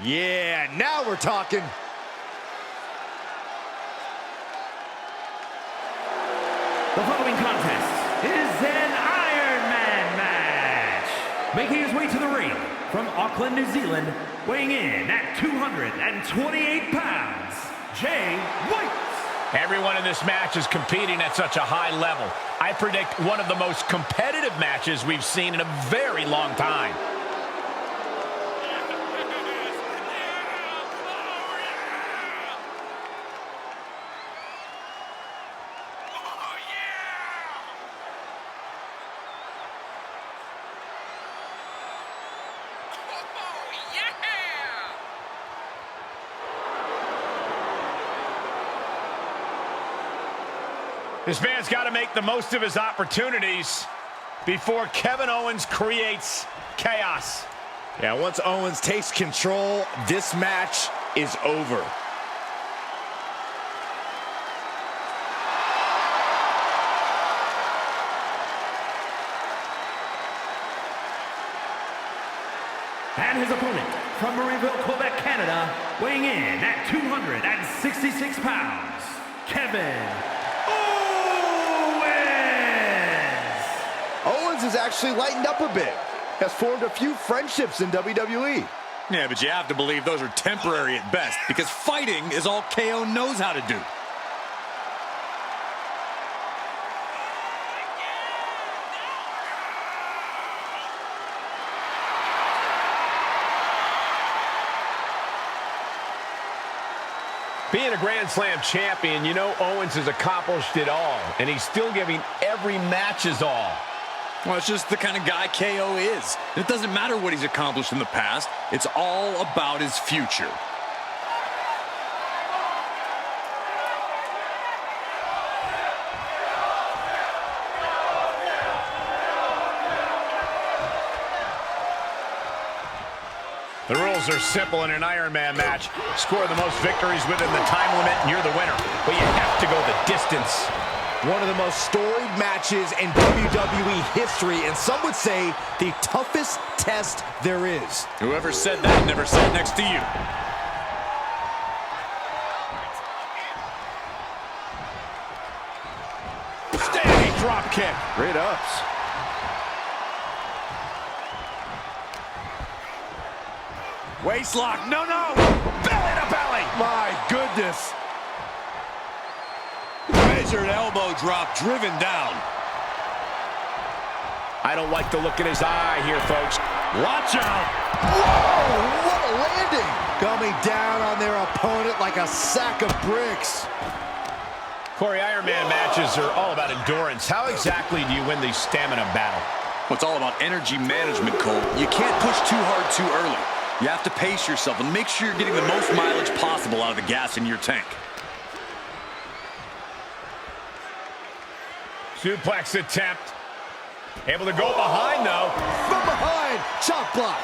Yeah, now we're talking. The following contest is an Iron Man match. Making his way to the ring from Auckland, New Zealand, weighing in at 228 pounds, Jay White. Everyone in this match is competing at such a high level. I predict one of the most competitive matches we've seen in a very long time. This man's got to make the most of his opportunities before Kevin Owens creates chaos. Yeah, once Owens takes control, this match is over. And his opponent from Marieville, Quebec, Canada, weighing in at 266 pounds, Kevin Owens has actually lightened up a bit. Has formed a few friendships in WWE. Yeah, but you have to believe those are temporary at best, because fighting is all KO knows how to do. Being a Grand Slam champion, you know Owens has accomplished it all, and he's still giving every match his all. Well, it's just the kind of guy KO is. It doesn't matter what he's accomplished in the past. It's all about his future. The rules are simple in an Iron Man match. Score the most victories within the time limit, and you're the winner. But you have to go the distance. One of the most storied matches in WWE history, and some would say the toughest test there is. Whoever said that never sat next to you. Standing drop kick. Great ups. Waistlock, no! Belly to belly. My goodness. Measured elbow drop driven down. I don't like the look in his eye here, folks. Watch out. Whoa, what a landing. Coming down on their opponent like a sack of bricks. Corey, Iron Man matches are all about endurance. How exactly do you win these stamina battle? Well, it's all about energy management, Cole. You can't push too hard too early. You have to pace yourself and make sure you're getting the most mileage possible out of the gas in your tank. Suplex attempt. Able to go behind, though. From behind, chop block.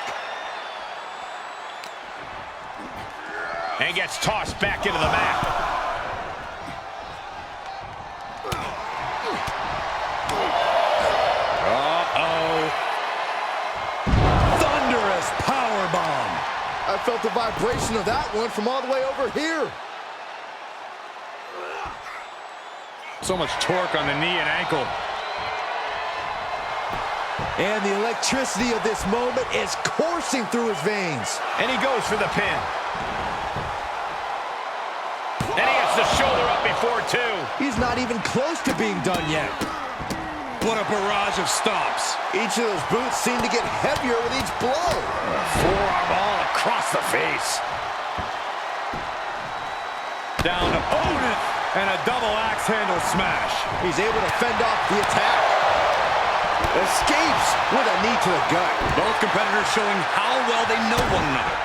And gets tossed back into the mat. Uh-oh. Thunderous powerbomb. I felt the vibration of that one from all the way over here. So much torque on the knee and ankle. And the electricity of this moment is coursing through his veins. And he goes for the pin. And he gets the shoulder up before two. He's not even close to being done yet. What a barrage of stomps. Each of those boots seem to get heavier with each blow. Forearm all across the face. Down opponent. And a double axe handle smash. He's able to fend off the attack. Escapes with a knee to the gut. Both competitors showing how well they know one another.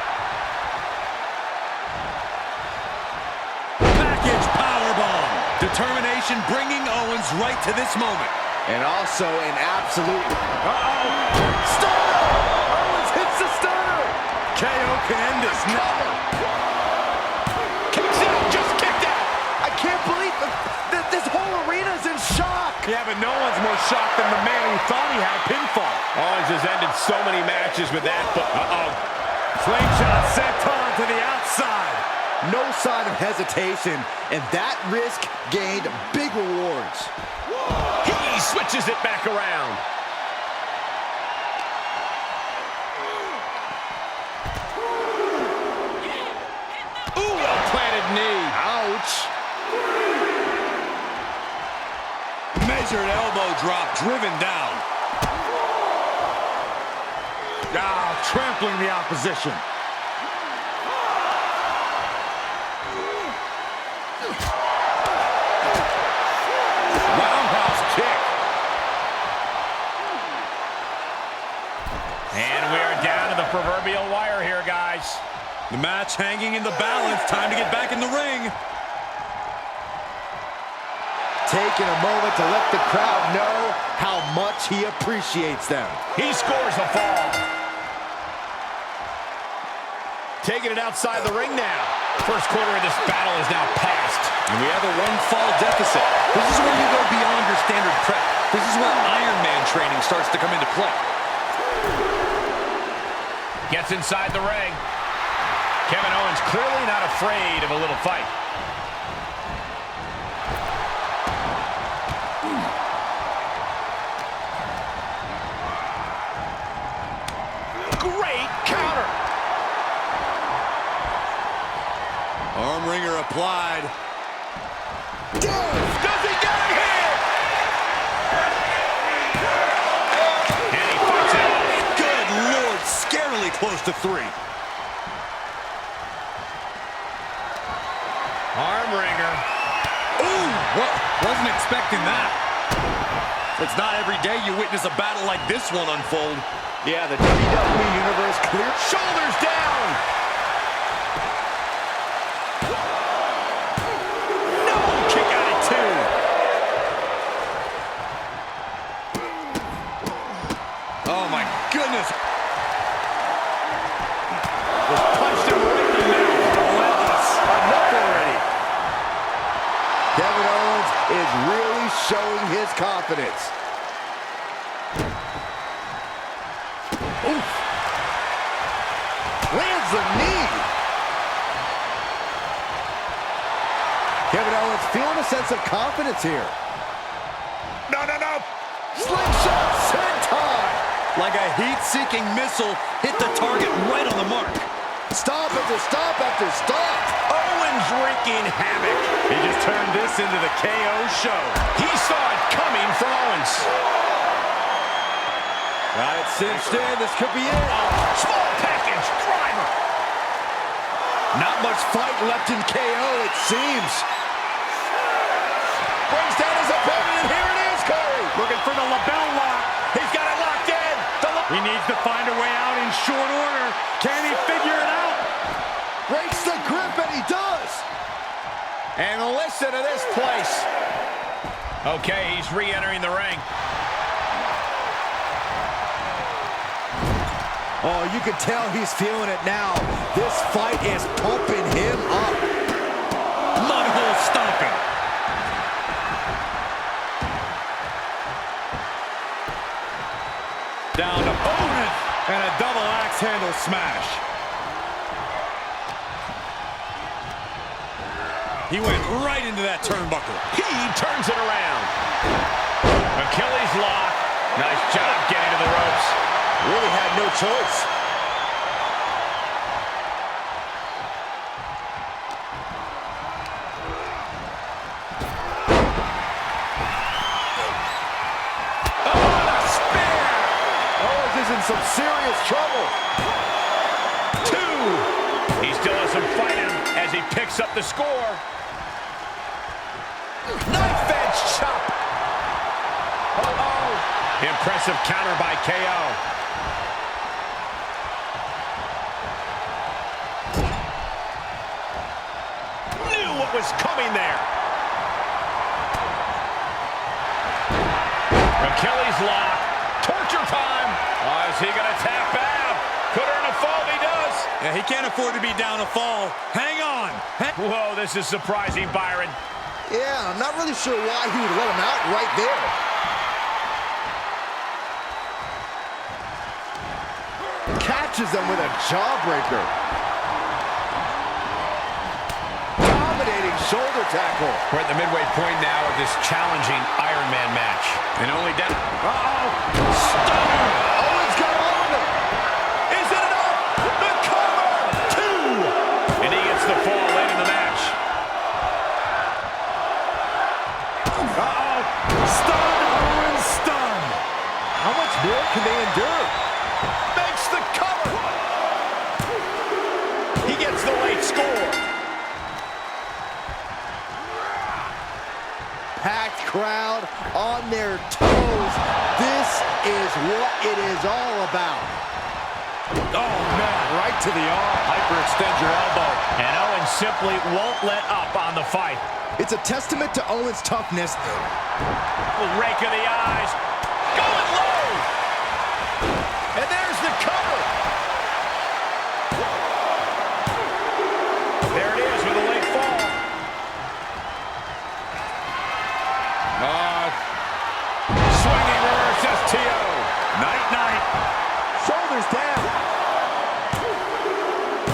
Package powerbomb. Determination bringing Owens right to this moment. And also an absolute... Uh-oh! Stop! KO can end this now. Kicks out, just kicked out. I can't believe this whole arena's in shock. Yeah, but no one's more shocked than the man who thought he had a pinfall. Owens has ended so many matches with that, but Slingshot sent on to the outside. No sign of hesitation, and that risk gained big rewards. he switches it back around. Ooh, well-planted knee. Ouch. Measured elbow drop, driven down. Trampling the opposition. Roundhouse kick. And we are down to the proverbial wire here, guys. The match hanging in the balance. Time to get back in the ring. Taking a moment to let the crowd know how much he appreciates them. He scores a fall. Taking it outside the ring now. First quarter of this battle is now past. And we have a one-fall deficit. This is where you go beyond your standard prep. This is where Iron Man training starts to come into play. Gets inside the ring. Kevin Owens clearly not afraid of a little fight. Great counter. Arm wringer applied. Does he get it here? And he fights it off. Good Lord, scarily close to 3. Arm wringer. Ooh, wasn't expecting that. It's not every day you witness a battle like this one unfold. Yeah, the WWE Universe clear. Shoulders down. No, kick out at 2. Oh my goodness. Was punched him right in the mouth. Relentless. Enough already. Kevin Owens is really showing his confidence. Oof. Lands the knee. Kevin Owens feeling a sense of confidence here. No. Slingshot senton. Like a heat-seeking missile, hit the target right on the mark. Stop after stop after stop. Owens wreaking havoc. He just turned this into the KO show. He saw it coming from Owens. Got it cinched in. This could be it. Small package driver. Not much fight left in KO, it seems. Brings down his opponent, and here it is, Corey. Looking for the lapel lock. He's got it locked in. He needs to find a way out in short order. Can he figure it out? Breaks the grip, and he does. And listen to this place. Okay, he's re-entering the ring. Oh, you can tell he's feeling it now. This fight is pumping him up. Mudhole stomping. Down to opponent and a double axe handle smash. He went right into that turnbuckle. He turns it around. Achilles lock. Nice job getting to the ropes. Really had no choice. In some serious trouble. 2. He still has some fight in him as he picks up the score. Knife edge chop. Impressive counter by KO. Knew what was coming there. Achilles lock. Torture time. Oh, is he going to tap out? Could earn a fall if he does. Yeah, he can't afford to be down a fall. Hang on. Whoa, this is surprising, Byron. Yeah, I'm not really sure why he would let him out right there. Catches him with a jawbreaker. Dominating shoulder tackle. We're at the midway point now of this challenging Iron Man match. And only down. Uh-oh. Stunner. Owens got all of it. Is it enough? The cover. 2. And he gets the fall late in the match. Uh-oh. Stunned. Owens stunned. How much more can they endure? Makes the cover. He gets the late score. Packed crowd on their toes. This is what it is all about. Oh, man, right to the arm. Hyperextend your elbow. And Owens simply won't let up on the fight. It's a testament to Owens' toughness. Rake of the eyes. Going low. And there's the cover. There it is with a late fall. Swinging reverse STO. Night-night. Shoulders down.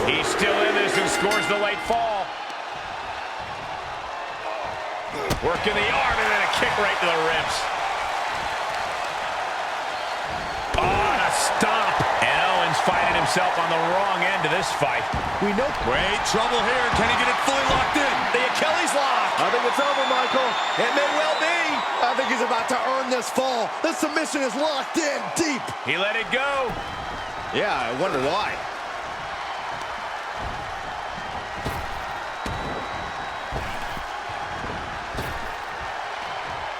He's still in this and scores the late fall. Working the arm and then a kick right to the ribs. Oh, and a stomp. And Owens finding himself on the wrong end of this fight. We know. Wait, trouble here. Can he get it fully locked in? The Achilles lock. I think it's over, Michael. It may well be. I think he's about to earn this fall. The submission is locked in deep. He let it go. Yeah, I wonder why.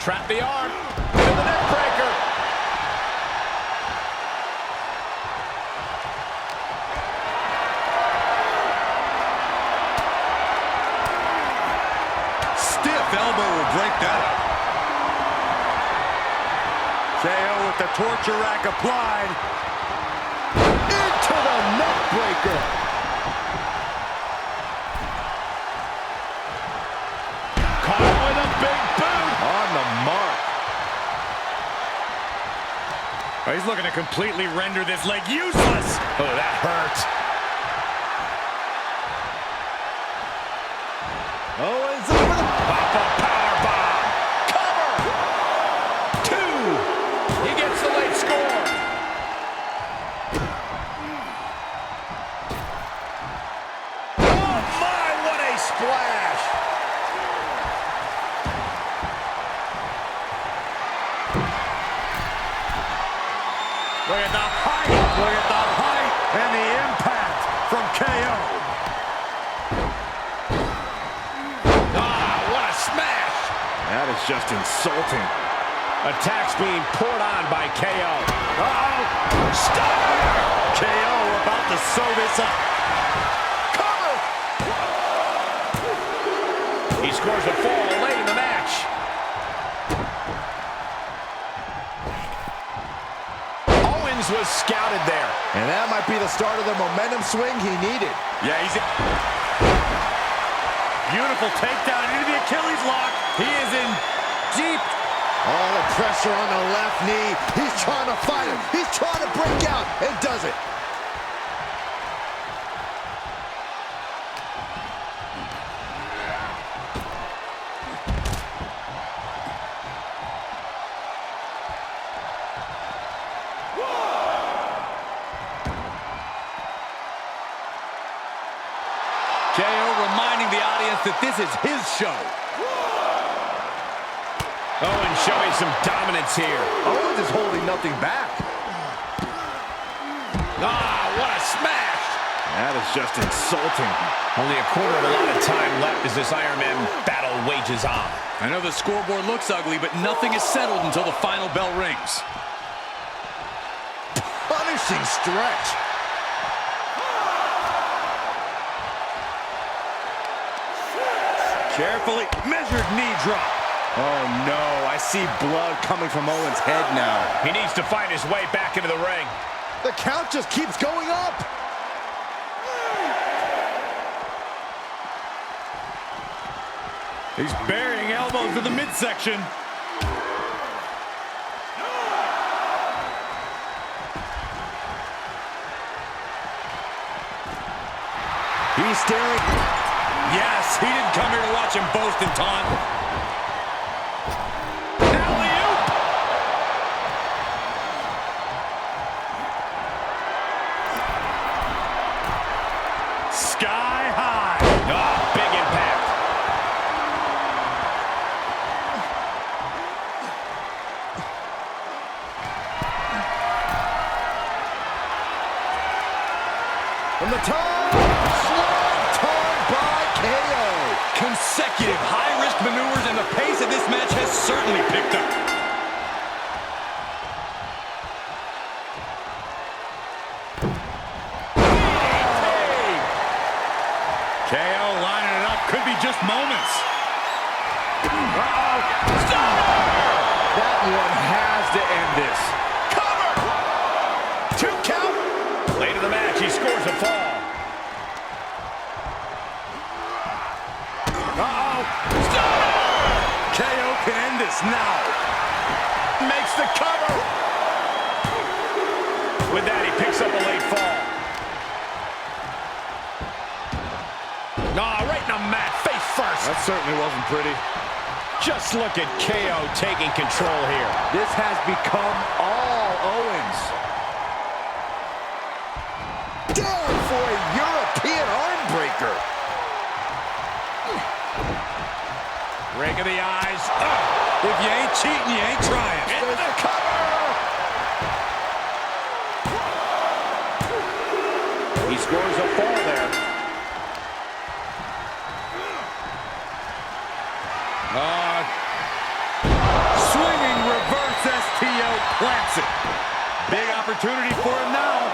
Trap the arm. To the neck breaker. Stiff elbow will break that up. KO with the torture rack applied. Into the neck breaker. Caught with a big boot. On the mark. Oh, he's looking to completely render this leg useless. Oh, that hurt. Owens over the... Pop up power bomb. Cover. 2. He gets the late score. Oh, my, what a splash. Look at the height. Look at the height and the impact from KO. What a smash. That is just insulting. Attacks being poured on by KO. Uh-oh. Stunner. KO about to sew this up. Cover. He scores a fall late in the match. Owens was scouted there. And that might be the start of the momentum swing he needed. Yeah, he's... Beautiful takedown into the Achilles lock. He is in deep... All the pressure on the left knee. He's trying to fight it. He's trying to break out and does it. KO reminding the audience that this is his show. Owens showing some dominance here. Owens is holding nothing back. What a smash. That is just insulting. Only a quarter of a lot of time left as this Iron Man battle wages on. I know the scoreboard looks ugly, but nothing is settled until the final bell rings. Punishing stretch. Carefully measured knee drop. Oh no, I see blood coming from Owens' head now. He needs to find his way back into the ring. The count just keeps going up. He's burying elbows in the midsection. He's staring. Yes, he didn't come here to watch him boast and taunt. Alley-oop! Sky high. Oh, big impact. From the top, swanton by KO. Consecutive high-risk maneuvers, and the pace of this match has certainly picked up. KO lining it up. Could be just moments. Uh-oh. Stunner! That one has to end this. Cover! 2 count. Late in the match, he scores a fall. Uh-oh. Stunner! KO can end this now. Makes the cover. With that, he picks up a late fall. Right in the mat, face first. That certainly wasn't pretty. Just look at KO taking control here. This has become all Owens. Down for a European arm breaker. Rake of the eyes. If you ain't cheating, you ain't trying. Into the cover. He scores a fall there. Swinging reverse STO plants it. Big opportunity for him now.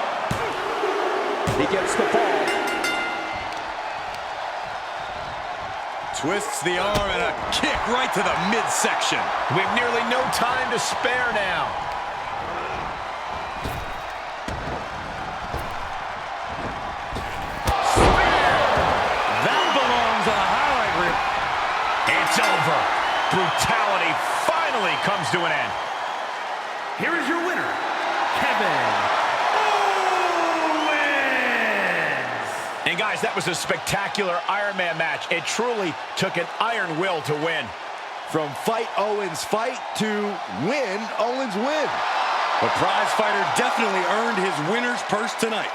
He gets the fall. Twists the arm and a kick right to the midsection. We've nearly no time to spare now. That belongs on a highlight reel. It's over. Brutality finally comes to an end. Here is your winner, Kevin Owens. And guys, that was a spectacular Iron Man match. It truly took an iron will to win. From fight Owens fight to win Owens win. The prize fighter definitely earned his winner's purse tonight.